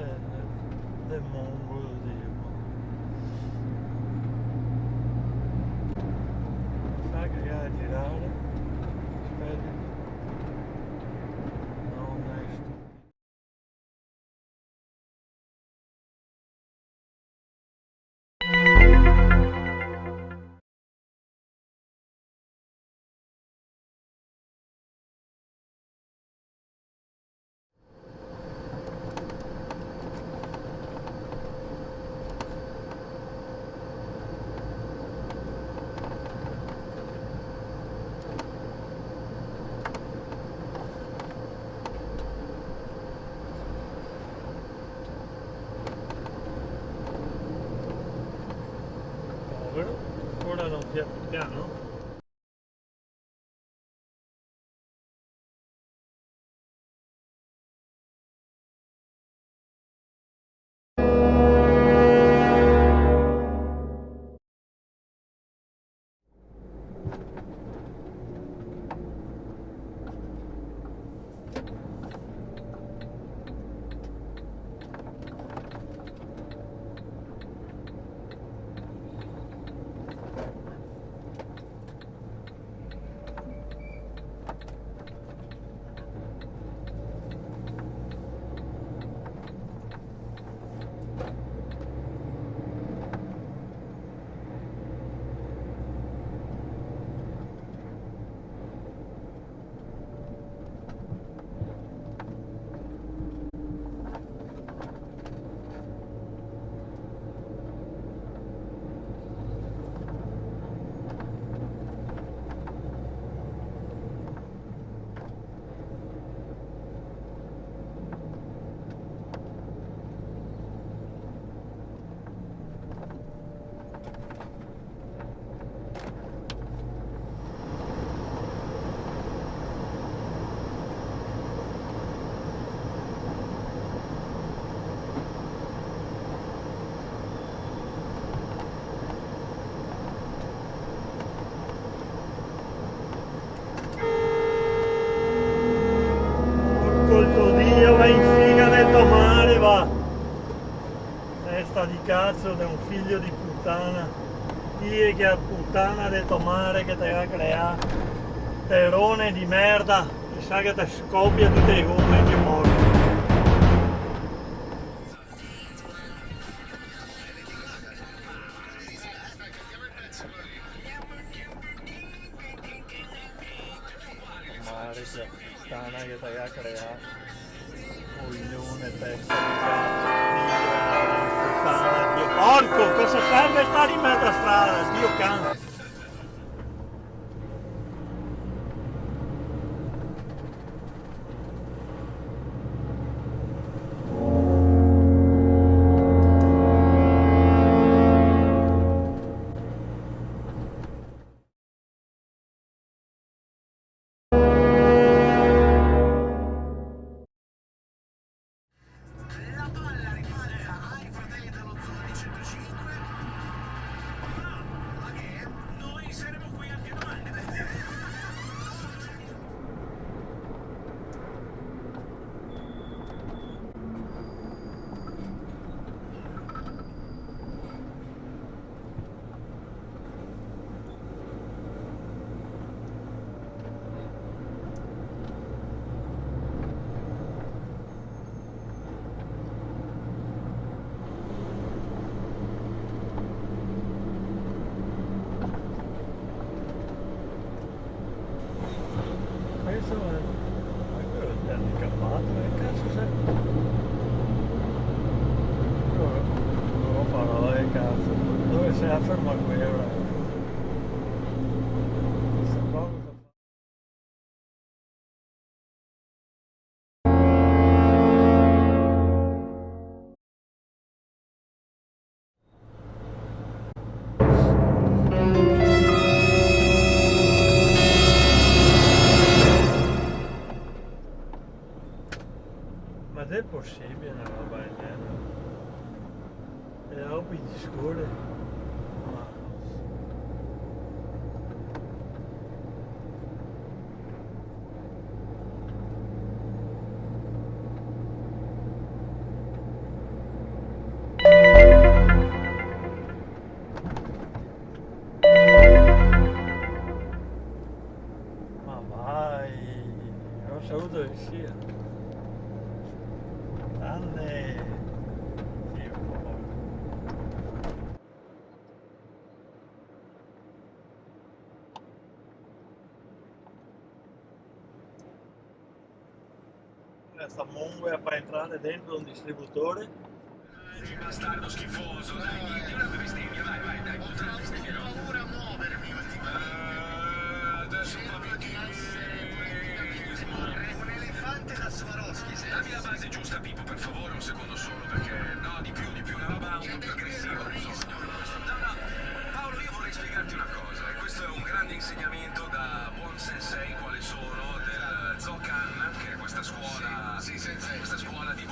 del mongolo tipo. Fa che a girare, speri, non è stupido. Povero, ora non piano. Dio, va in figa detto mare, va! Testa di cazzo di un figlio di puttana. Chi che ha puttana detto mare che te ha creato? Terone di merda, mi sa che te scoppia tutte le gomme e ti muori. Mare che puttana che te ha creato. Coglione, testa di cazzo, figlio di puttana, Dio. Porco, cosa serve stare in mezzo a strada? Dio cazzo. Questo è quello del handicappato, che cazzo sei? Non ho parole, cazzo. Dove sei a ferma quella? Ma è possibile una roba del genere? E dopo di scuole? Ma Non so dove sia. Grande. Sì, un po'. Questa mongola per entrare dentro un distributore. Bastardo schifoso, dai, di una bestemmia, vai, dai, butta una bestemmia. Ho paura a muovermi ultimamente. Adesso fa di essere un elefante da Swarovski. Dammi la base giusta, Pippo, per favore, un secondo solo, perché no, di più, una roba un po' più aggressiva. No, Paolo, io vorrei spiegarti una cosa, e questo è un grande insegnamento da buon sensei quale sono del Zokan, che è questa scuola di